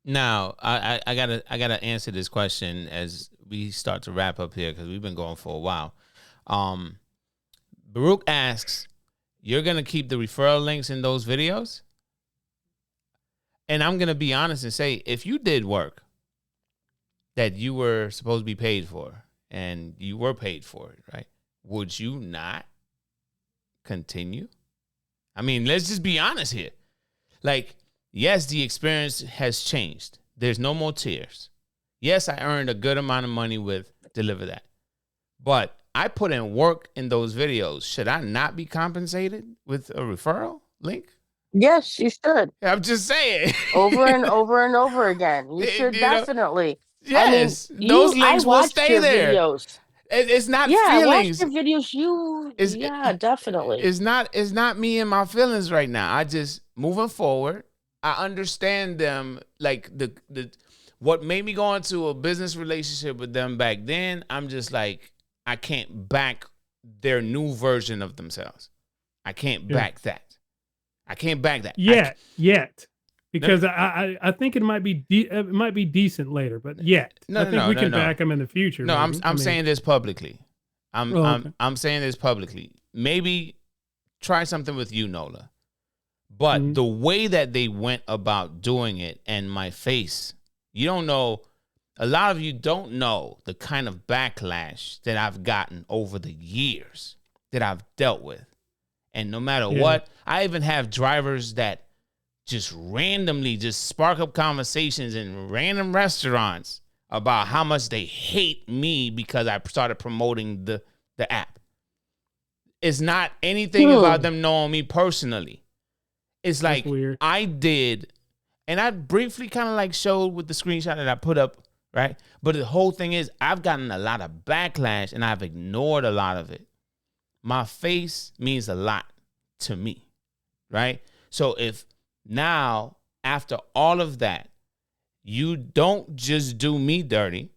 Now, I gotta answer this question as we start to wrap up here because we've been going for a while. Um, Baruch asks, "You're gonna keep the referral links in those videos?" And I'm gonna be honest and say, if you did work that you were supposed to be paid for, and you were paid for it, right? Would you not continue? I mean, let's just be honest here. Like, yes, the experience has changed. There's no more tears. Yes, I earned a good amount of money with DeliverThat, but I put in work in those videos. Should I not be compensated with a referral link? Yes, you should. I'm just saying. Over and over and over again. You should You know, definitely. I mean, yes, those I links will watched stay your there. videos. It's not Yeah, I watched feelings. your videos. It's Yeah, definitely. it's not me and my feelings right now. I just moving forward. I understand them, like the what made me go into a business relationship with them back then. I'm just like, I can't back their new version of themselves. I can't Yeah. back that. I can't back that. Yet, because I think it might be it might be decent later, but yet I think we can back them in the future. No, maybe. I'm saying this publicly. Okay. I'm saying this publicly. Maybe try something with you, Nola. But the way that they went about doing it and my face, you don't know. A lot of you don't know the kind of backlash that I've gotten over the years that I've dealt with. And no matter what, I even have drivers that just randomly just spark up conversations in random restaurants about how much they hate me because I started promoting the app. It's not anything about them knowing me personally. It's like I did, and I briefly kind of like showed with the screenshot that I put up, right? But the whole thing is I've gotten a lot of backlash and I've ignored a lot of it. My face means a lot to me, right? So if now, after all of that, you don't just do me dirty,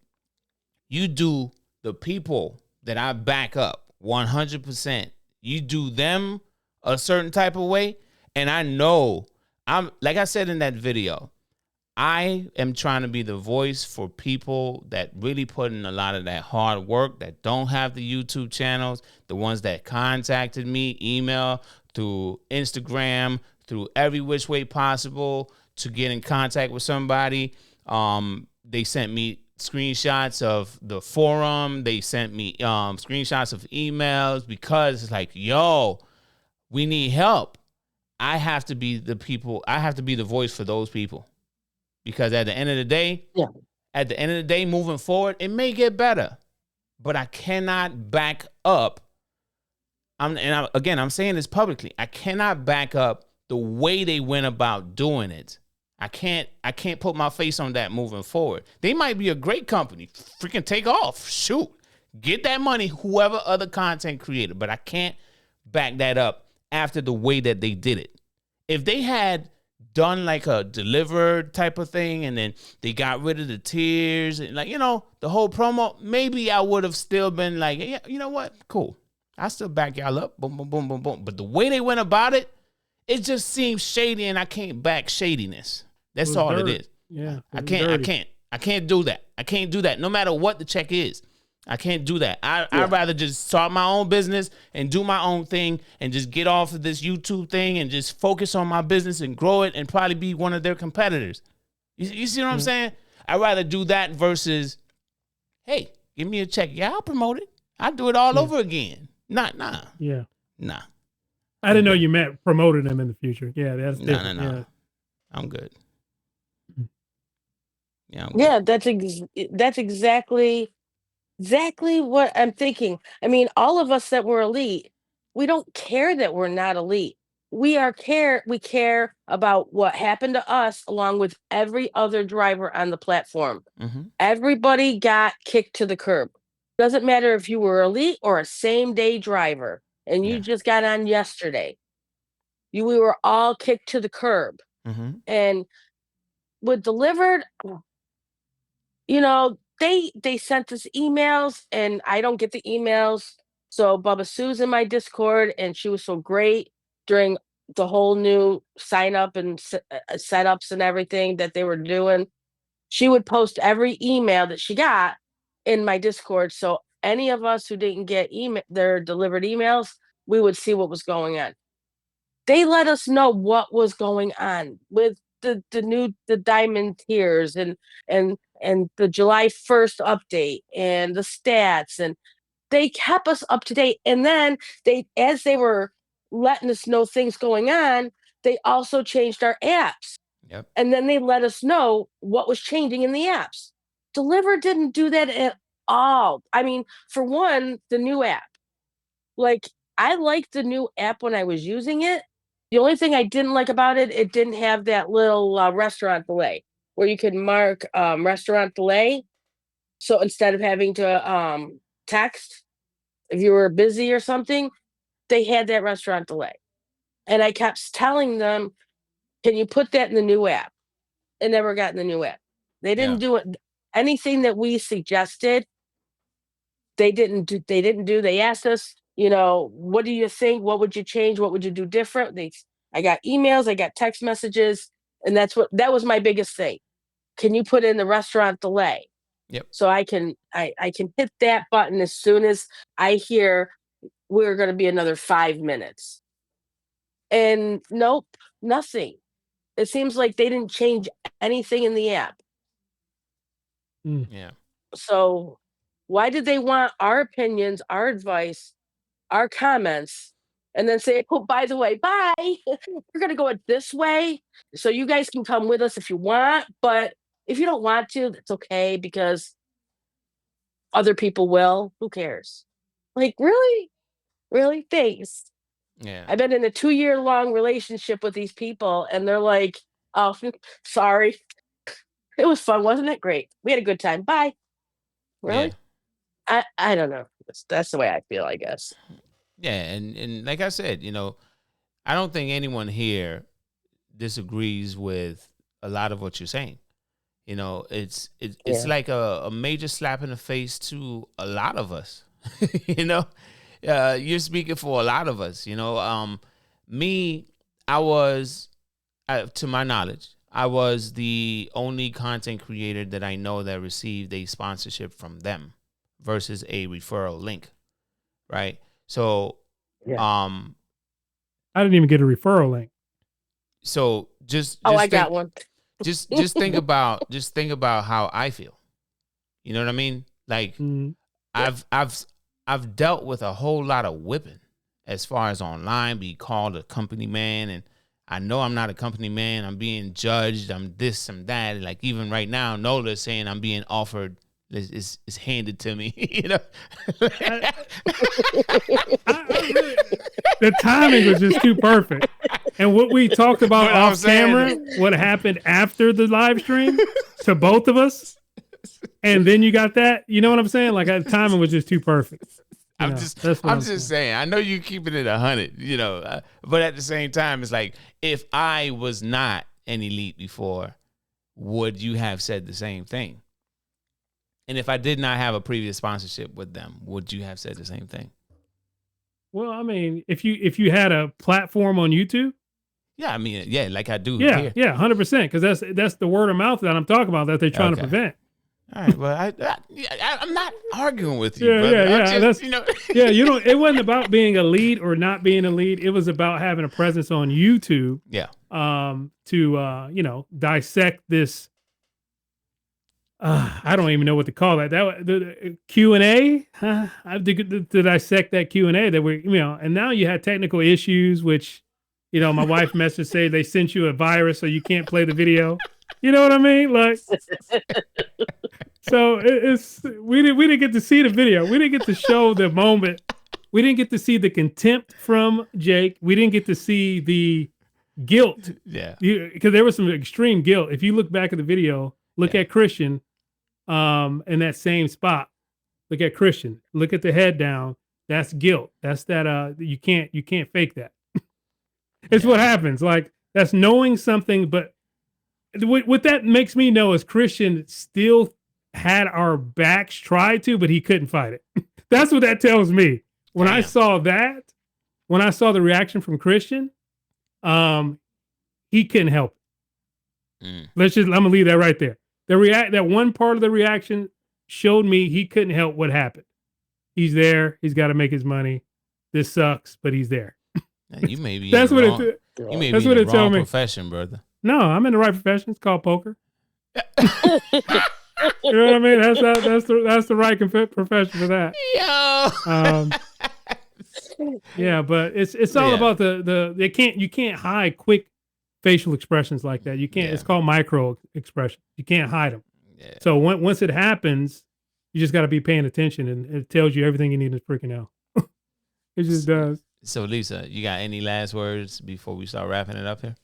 you do the people that I back up 100%. You do them a certain type of way. And I know, I'm like I said in that video, I am trying to be the voice for people that really put in a lot of that hard work, that don't have the YouTube channels, the ones that contacted me, email, through Instagram, through every which way possible to get in contact with somebody. They sent me screenshots of the forum. They sent me screenshots of emails because it's like, yo, we need help. I have to be the people. I have to be the voice for those people. Because at the end of the day, moving forward, it may get better, but I cannot back up. I'm saying this publicly. I cannot back up the way they went about doing it. I can't put my face on that moving forward. They might be a great company. Freaking take off. Shoot. Get that money, whoever other content creator. But I can't back that up after the way that they did it. If they had done like a delivered type of thing and then they got rid of the tears and like, the whole promo, maybe I would have still been like, yeah, you know what? Cool. I still back y'all up. Boom, boom, boom, boom, boom. But the way they went about it, it just seems shady and I can't back shadiness. That's all it is. Yeah. I can't do that. I can't do that no matter what the check is. I can't do that. I'd rather just start my own business and do my own thing and just get off of this YouTube thing and just focus on my business and grow it and probably be one of their competitors. You see what I'm saying? I'd rather do that versus, hey, give me a check. Yeah, I'll promote it. I'll do it all over again. Nah. Yeah. Nah. I didn't know you meant promoting them in the future. Yeah, that's different. No. Yeah. I'm good. Yeah, Yeah, that's exactly what I'm thinking. I mean, all of us that were elite, we don't care that we're not elite. We care about what happened to us along with every other driver on the platform. Everybody got kicked to the curb. Doesn't matter if you were elite or a same day driver and you just got on yesterday. We were all kicked to the curb. And with delivered, they sent us emails and I don't get the emails. So Bubba Sue's in my Discord and she was so great during the whole new sign up and setups and everything that they were doing. she would post every email that she got in my Discord. So any of us who didn't get their delivered emails, we would see what was going on. They let us know what was going on with the diamond tiers and the July 1st update and the stats, and they kept us up to date. And then as they were letting us know things going on, they also changed our apps. Yep. And then they let us know what was changing in the apps. Deliver didn't do that at all. I mean, for one, the new app. Like, I liked the new app when I was using it. The only thing I didn't like about it, it didn't have that little restaurant delay where you could mark restaurant delay. So instead of having to text, if you were busy or something, they had that restaurant delay. And I kept telling them, can you put that in the new app? It never got in the new app. They didn't do it. Anything that we suggested, they didn't do. They asked us, what do you think? What would you change? What would you do different? I got emails, I got text messages, and that was my biggest thing. Can you put in the restaurant delay? Yep. So I can hit that button as soon as I hear we're going to be another 5 minutes. And nope, nothing. It seems like they didn't change anything in the app. Yeah. So why did they want our opinions, our advice, our comments, and then say, oh, by the way, bye. We're going to go it this way. So you guys can come with us if you want. But if you don't want to, that's okay, because other people will. Who cares? Like, really? Really? Thanks. Yeah. I've been in a 2-year-long relationship with these people, and they're like, oh, sorry. It was fun, wasn't it? Great. We had a good time. Bye. Really? Yeah. I don't know. That's the way I feel, I guess. Yeah, and like I said, I don't think anyone here disagrees with a lot of what you're saying. It's like a major slap in the face to a lot of us. You're speaking for a lot of us. Me, I was, to my knowledge, I was the only content creator that I know that received a sponsorship from them versus a referral link, right? So, I didn't even get a referral link. So I got one. just think about how I feel. You know what I mean? Like, I've dealt with a whole lot of whipping as far as online, be called a company man, and I know I'm not a company man. I'm being judged. I'm this, I'm that. Like, even right now, Nola is saying I'm being offered. Is handed to me. The timing was just too perfect. And what we talked about off camera, what happened after the live stream to both of us, and then you got that. You know what I'm saying? Like, the timing was just too perfect. I'm just saying. I know you keeping it 100, but at the same time, it's like, if I was not an elite before, would you have said the same thing? And if I did not have a previous sponsorship with them, would you have said the same thing? Well, I mean, if you had a platform on YouTube. Yeah, I mean, yeah, like I do. Yeah, here. yeah, 100%. Because that's the word of mouth that I'm talking about that they're trying to prevent. All right, well, I'm not arguing with you. Yeah. It wasn't about being a lead or not being a lead. It was about having a presence on YouTube. Yeah. To dissect this. I don't even know what to call that. The Q&A. To dissect that Q&A that and now you had technical issues, which, my wife messaged say they sent you a virus so you can't play the video. You know what I mean? Like, so we didn't get to see the video. We didn't get to show the moment. We didn't get to see the contempt from Jake. We didn't get to see the guilt. Yeah. Because there was some extreme guilt. If you look back at the video, look at Christian in that same spot. Look at Christian. Look at the head down. That's guilt. That's that you can't fake that. It's what happens. Like, that's knowing something, but what that makes me know is Christian still had our backs, tried to, but he couldn't fight it. That's what that tells me. When I saw that, when I saw the reaction from Christian, he couldn't help it. I'm gonna leave that right there. That one part of the reaction showed me he couldn't help what happened. He's there. He's got to make his money. This sucks, but he's there. You may be that's in what the wrong, it. you may That's be what in it the wrong told me. profession, brother. No, I'm in the right profession. It's called poker. You know what I mean? That's the right profession for that. Yo. Yeah, but it's all about you can't hide quick facial expressions like that. You can't. Yeah. It's called micro expression. You can't hide them. Yeah. So once it happens, you just got to be paying attention, and it tells you everything you need to freaking know. It just does. So Lisa, you got any last words before we start wrapping it up here?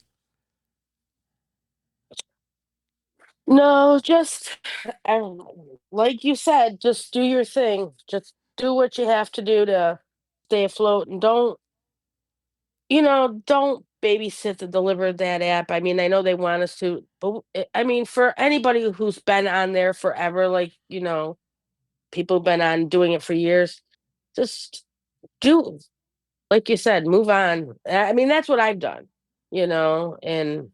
No, just like you said, just do your thing. Just do what you have to do to stay afloat, and don't babysit the DeliverThat app. I mean, I know they want us to, but I mean, for anybody who's been on there forever, like, people have been on doing it for years, just do, like you said, move on. I mean, that's what I've done, and,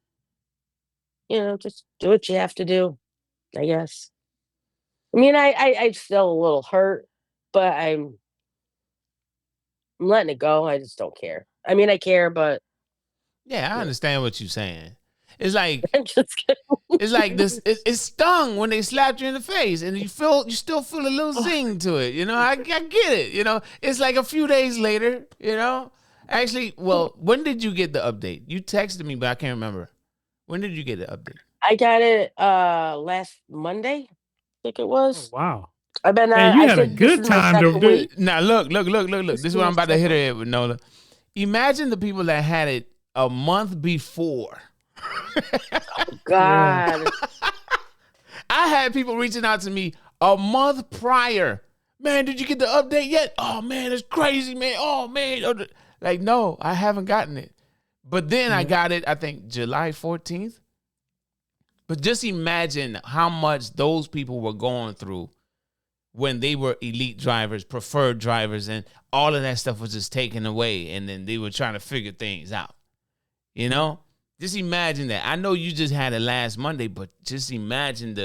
just do what you have to do, I guess. I mean, I'm still a little hurt, but I'm letting it go. I just don't care. I mean, I care, but yeah, I understand what you're saying. It's like I'm just kidding. It's like this. It stung when they slapped you in the face, and you still feel a little zing to it. I get it. It's like a few days later. Actually, well, when did you get the update? You texted me, but I can't remember. When did you get the update? I got it last Monday, I think it was. Oh, wow. I've been. Man, you had a good time to do it. Now look. This is what I'm about to hit her with, Nola. Imagine the people that had it a month before. Oh, God. I had people reaching out to me a month prior. Man, did you get the update yet? Oh, man, it's crazy, man. Oh, man. Like, no, I haven't gotten it. But then I got it, I think, July 14th. But just imagine how much those people were going through when they were elite drivers, preferred drivers, and all of that stuff was just taken away. And then they were trying to figure things out. Just imagine that. I know you just had it last Monday, but just imagine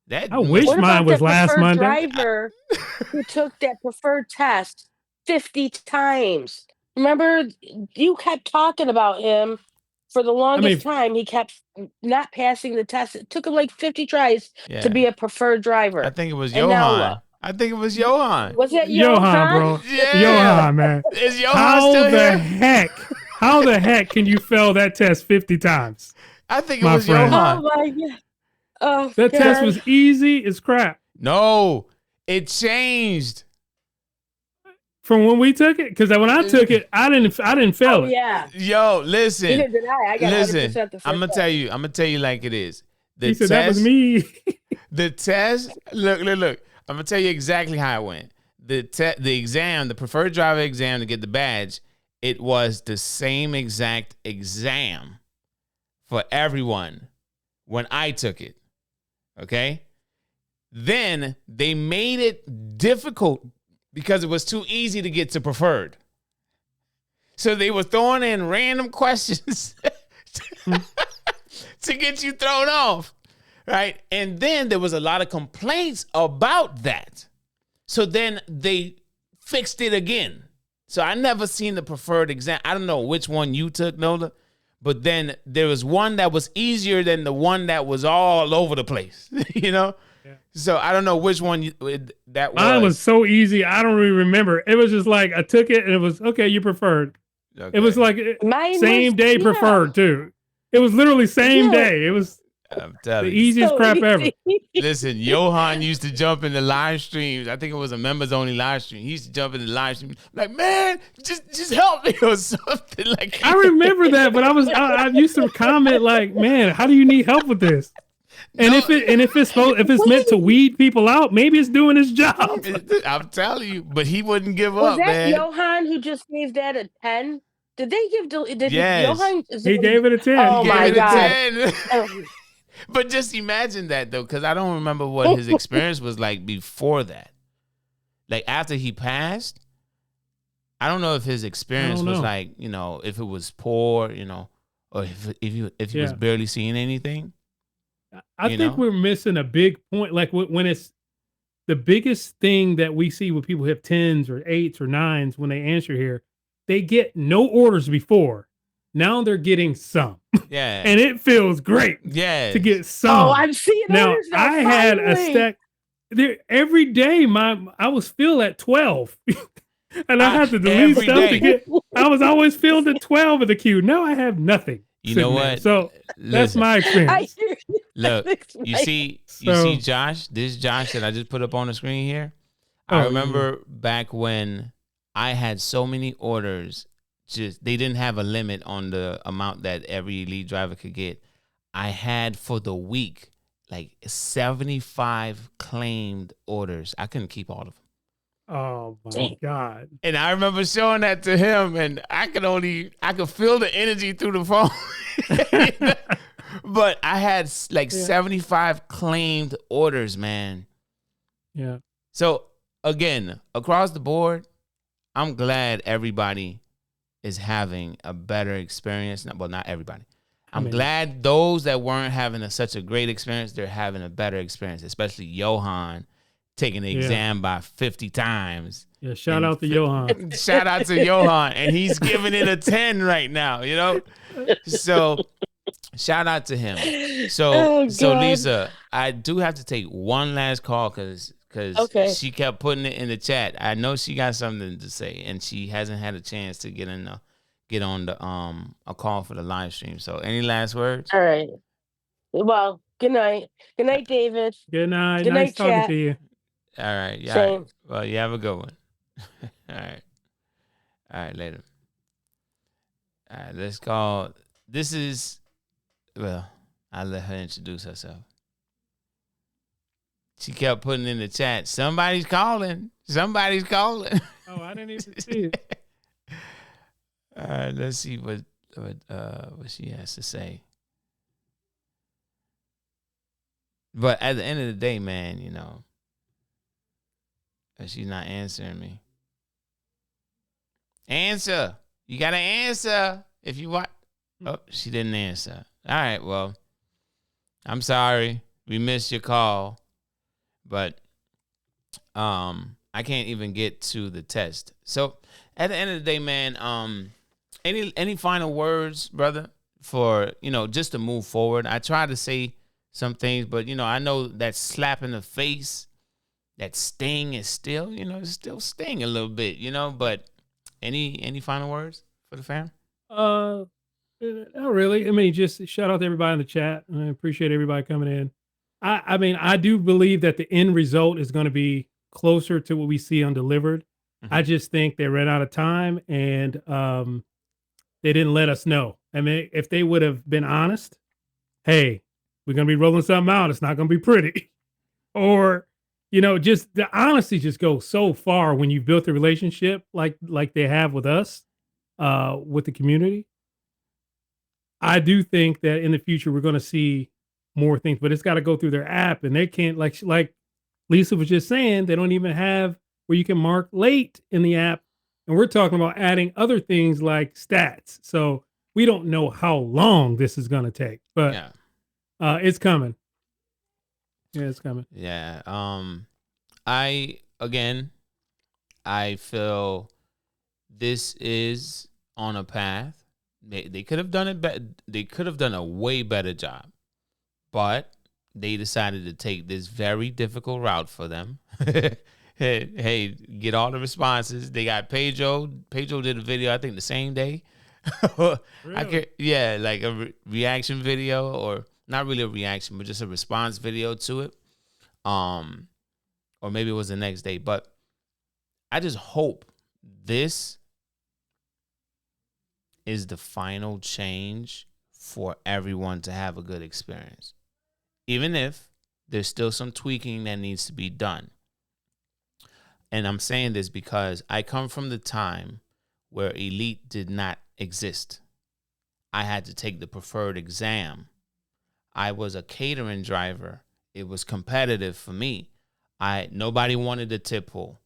I wish mine was last Monday. Driver who took that preferred test 50 times. Remember, you kept talking about him for the longest time. He kept not passing the test. It took him like 50 tries to be a preferred driver. I think it was Johan. Was it Johan, bro? Yeah. Johan, man. Is Johan still here? How the heck can you fail that test 50 times? I think it was Johan. Oh, my God. Oh, that test was easy as crap. No, it changed. From when we took it? Because when I took it, I didn't fail it. Yeah. Yo, listen. Neither did I. I got 100% the first I'm gonna tell you like it is. He said that was me. The test, look. I'm gonna tell you exactly how it went. The exam, the preferred driver exam to get the badge, it was the same exact exam for everyone when I took it. Okay? Then they made it difficult because it was too easy to get to preferred. So they were throwing in random questions to get you thrown off, right? And then there was a lot of complaints about that. So then they fixed it again. So I never seen the preferred exam. I don't know which one you took, Nola, but then there was one that was easier than the one that was all over the place, Yeah. So I don't know which one that was. Mine was so easy. I don't really remember. It was just like I took it and it was, okay, you preferred. Okay. It was like same day preferred too. It was literally same day. It was the easiest crap ever. Listen, Johan used to jump in the live streams. I think it was a members only live stream. He used to jump in the live stream like, man, just help me or something like. I remember that, but I used to comment like, man, how do you need help with this? And if it's meant to weed people out, maybe it's doing its job. I'm telling you, but he wouldn't give up. Was that man. Johan who just gave that a 10? Did they give? Yes. Johan? He gave it a 10. Oh my God! But just imagine that though, because I don't remember what his experience was like before that. Like after he passed, I don't know if his experience was like, if it was poor, or if he was barely seeing anything. I think we're missing a big point. Like when it's the biggest thing that we see when people have 10s or 8s or 9s when they answer here, they get no orders before. Now they're getting some. Yeah. And it feels great to get some. Oh, I'm seeing now, orders now. I had a stack there every day. I was filled at 12. And I had to delete stuff to get. I was always filled at 12 in the queue. Now I have nothing. You know what? There. So that's my experience. Look, you see Josh, this Josh that I just put up on the screen here. I remember back when I had so many orders, just they didn't have a limit on the amount that every elite driver could get. I had for the week like 75 claimed orders. I couldn't keep all of them. Oh my God. And I remember showing that to him, and I could feel the energy through the phone. But I had like 75 claimed orders, man. Yeah. So again, across the board, I'm glad everybody is having a better experience. Well, not everybody. I'm glad those that weren't having such a great experience, they're having a better experience, especially Johan taking the exam by 50 times. Yeah, shout out to Johan. Shout out to Johan. And he's giving it a 10 right now, you know? So shout out to him. So Lisa, I do have to take one last call because she kept putting it in the chat. I know she got something to say, and she hasn't had a chance to get on the a call for the live stream. So any last words? All right. Well, good night. Good night, David. Good night. Good nice night, talking chat. to you. All right. Yeah. Same. Well, you have a good one. All right. All right. Later. All right. Let's call. This is. Well, I'll let her introduce herself. She kept putting in the chat, somebody's calling. Somebody's calling. Oh, I didn't even see it. All right. Let's see what she has to say. But at the end of the day, man, you know, she's not answering me. Answer. You got to answer if you want. Oh, she didn't answer. All right, well, I'm sorry. We missed your call. But I can't even get to the test. So at the end of the day, man, any final words, brother, for, you know, just to move forward? I try to say some things, but, you know, I know that slap in the face, that sting is still, you know, it's still sting a little bit, you know, but any final words for the fam? Not really. I mean, just shout out to everybody in the chat. I appreciate everybody coming in. I mean, I do believe that the end result is going to be closer to what we see on Delivered. Mm-hmm. I just think they ran out of time and they didn't let us know. I mean, if they would have been honest, hey, we're going to be rolling something out. It's not going to be pretty. Or, you know, just the honesty just goes so far when you've built a relationship like they have with us, with the community. I do think that in the future, we're going to see more things, but it's got to go through their app, and they can't, like Lisa was just saying, they don't even have where you can mark late in the app. And we're talking about adding other things like stats. So we don't know how long this is going to take, but it's coming. Yeah, it's coming. Yeah. I feel this is on a path. They could have done it better. They could have done a way better job, but they decided to take this very difficult route for them. hey, get all the responses. They got Pedro. Pedro did a video, I think, the same day. Really? Like a reaction video, or not really a reaction, but just a response video to it. Or maybe it was the next day. But I just hope this is the final change for everyone to have a good experience, even if there's still some tweaking that needs to be done. And I'm saying this because I come from the time where Elite did not exist. I had to take the preferred exam. I was a catering driver. It was competitive for me. Nobody wanted a tip pool.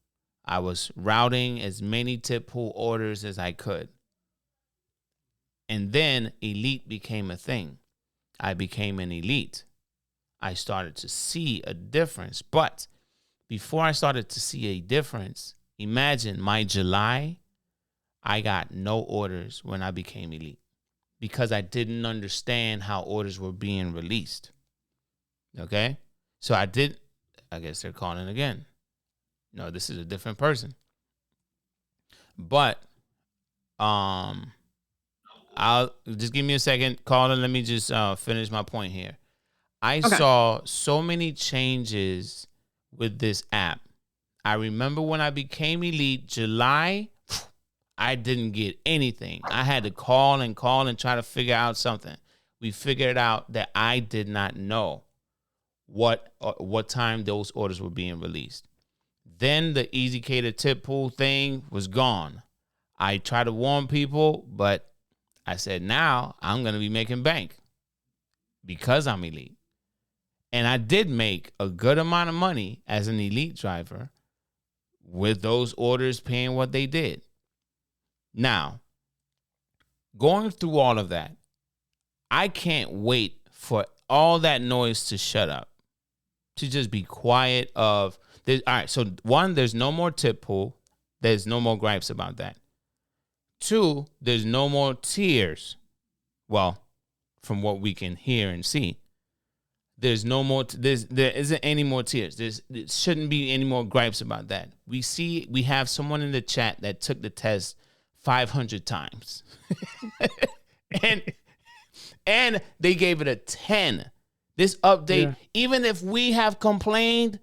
I was routing as many tip pool orders as I could. And then Elite became a thing. I became an elite. I started to see a difference. But before I started to see a difference, imagine my July, I got no orders when I became elite because I didn't understand how orders were being released. Okay? So I guess they're calling again. No, this is a different person. But I'll just give me a second, caller. Let me just finish my point here. I saw so many changes with this app. I remember when I became elite, July, I didn't get anything. I had to call and try to figure out something. We figured out that I did not know what time those orders were being released. Then the Easy Cater tip pool thing was gone. I tried to warn people, but I said, now I'm going to be making bank because I'm elite. And I did make a good amount of money as an elite driver with those orders paying what they did. Now, going through all of that, I can't wait for all that noise to shut up, to just be quiet all right, so one, there's no more tip pool. There's no more gripes about that. Two, there's no more tears. Well, from what we can hear and see, there's no more. There isn't any more tears. There shouldn't be any more gripes about that. We have someone in the chat that took the test 500 times, and they gave it a 10. This update, even if we have complained,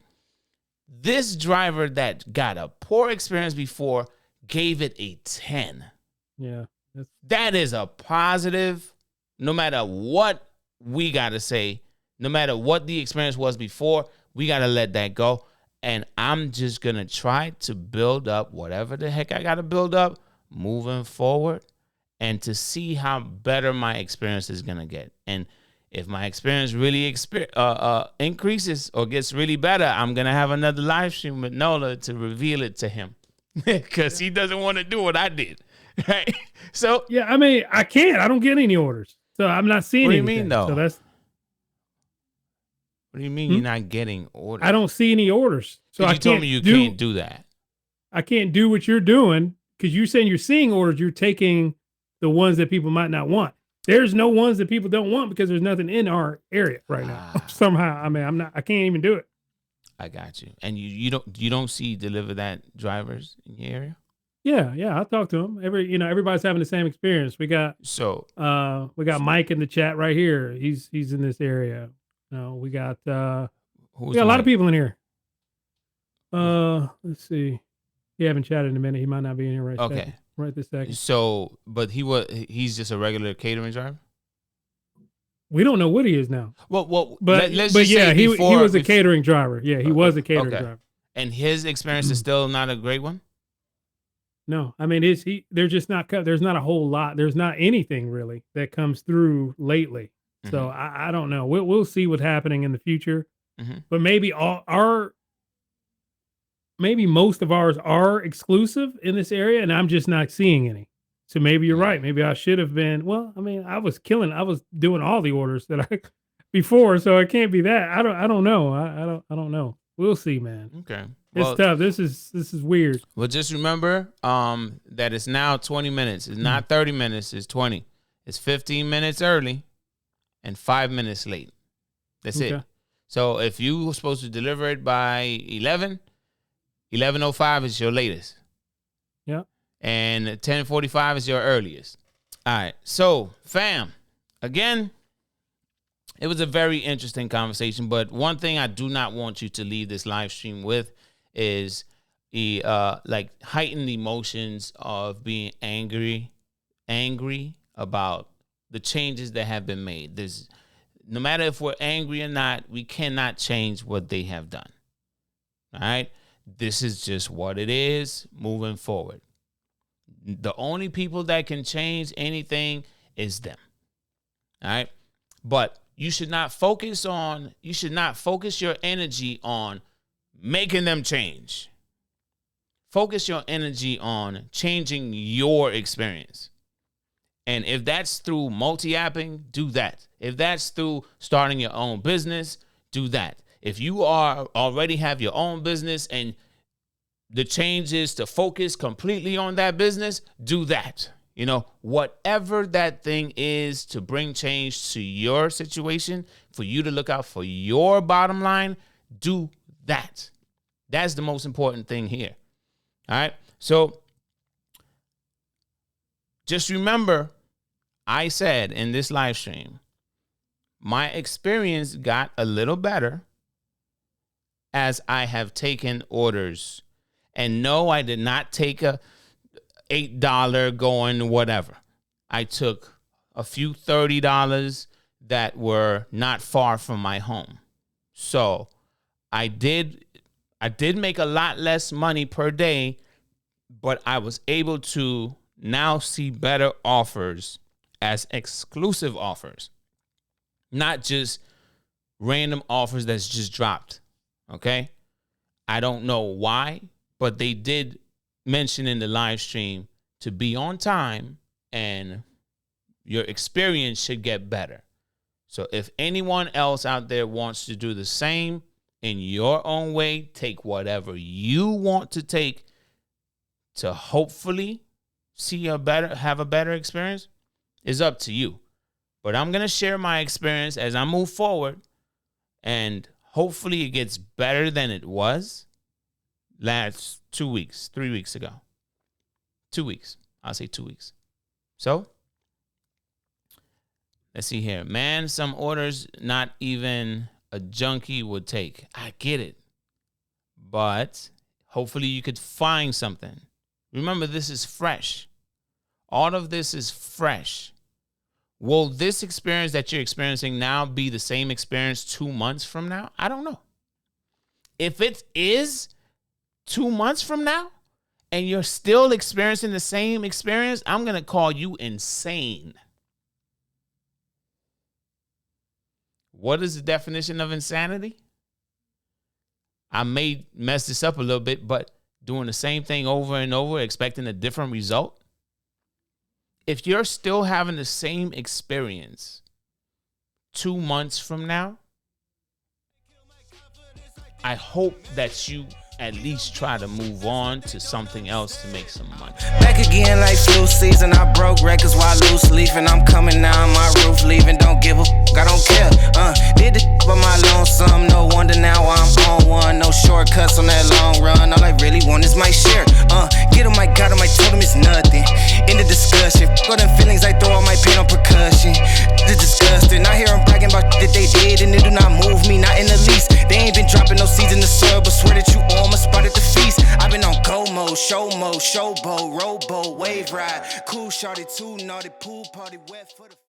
this driver that got a poor experience before gave it a 10. Yeah. That is a positive, no matter what we got to say, no matter what the experience was before, we got to let that go. And I'm just going to try to build up whatever the heck I got to build up moving forward and to see how better my experience is going to get. And if my experience really increases or gets really better, I'm going to have another live stream with Nola to reveal it to him because he doesn't want to do what I did. Right. So, yeah, I mean, I don't get any orders. So I'm not seeing anything. What do you mean, though? So that's. What do you mean you're not getting orders? I don't see any orders. So you told me you can't do that. I can't do what you're doing because you're saying you're seeing orders. You're taking the ones that people might not want. There's no ones that people don't want because there's nothing in our area right now. Somehow, I mean, I can't even do it. I got you. And you don't see DeliverThat drivers in your area? Yeah, I talk to them. Everybody's having the same experience. We got Mike in the chat right here. He's in this area. No, we got a lot of people in here. Let's see. He haven't chatted in a minute. He might not be in here right this second. So, but he's just a regular catering driver? We don't know what he is now. Well, but let's just say he was a catering driver. Yeah, he was a catering driver. And his experience is still not a great one? No, I mean, there's just not, there's not a whole lot. There's not anything really that comes through lately. Mm-hmm. So I don't know. We'll see what's happening in the future. Mm-hmm. But maybe maybe most of ours are exclusive in this area, and I'm just not seeing any. So maybe you're right. Maybe I should have been. Well, I mean, I was doing all the orders that before, so it can't be that. I don't know. I don't know. We'll see, man. Okay. It's tough. This is weird. Well, just remember that it's now 20 minutes. It's not 30 minutes. It's 20. It's 15 minutes early and 5 minutes late. That's it. So if you were supposed to deliver it by 11:05 is your latest. Yeah. And 10:45 is your earliest. All right. So, fam, again, it was a very interesting conversation. But one thing I do not want you to leave this live stream with is heightened emotions of being angry about the changes that have been made. No matter if we're angry or not, we cannot change what they have done. All right. This is just what it is moving forward. The only people that can change anything is them. All right. But you should not focus your energy on making them change. Focus your energy on changing your experience. And if that's through multi-apping, do that. If that's through starting your own business, do that. If you already have your own business and the change is to focus completely on that business, do that. You know, whatever that thing is to bring change to your situation, for you to look out for your bottom line, do that. That's the most important thing here. All right. So just remember, I said in this live stream, my experience got a little better as I have taken orders. And no, I did not take a $8 going whatever. I took a few $30 that were not far from my home. So I did make a lot less money per day, but I was able to now see better offers as exclusive offers, not just random offers that's just dropped. Okay? I don't know why, but they did mention in the live stream to be on time and your experience should get better. So if anyone else out there wants to do the same in your own way, take whatever you want to take to hopefully have a better experience, is up to you. But I'm going to share my experience as I move forward, and hopefully it gets better than it was last 2 weeks, 3 weeks ago. 2 weeks. I'll say 2 weeks. So, let's see here. Man, some orders not even a junkie would take. I get it. But hopefully you could find something. Remember, this is fresh. All of this is fresh. Will this experience that you're experiencing now be the same experience 2 months from now? I don't know. If it is 2 months from now and you're still experiencing the same experience, I'm going to call you insane. What is the definition of insanity? I may mess this up a little bit, but doing the same thing over and over, expecting a different result. If you're still having the same experience 2 months from now, I hope that you at least try to move on to something else to make some money. Back again like flu season. I broke records while loose leafing. I'm coming down my roof, leaving. Don't give a fuck, I don't care. Did the by my lonesome. No wonder now I'm on one. No shortcuts on that long run. All I really want is my share. Get him, I got him, I told him it's nothing. In the discussion, fuck all them feelings, I throw all my pain on percussion. It's disgusting. I hear them bragging about that they did, and it do not move me, not in the least. They ain't been dropping no seeds in the soil, but swear that you on my spot at the feast. I've been on go mode, showboat, rowboat, wave ride. Cool shorty, too naughty, pool party, wet for the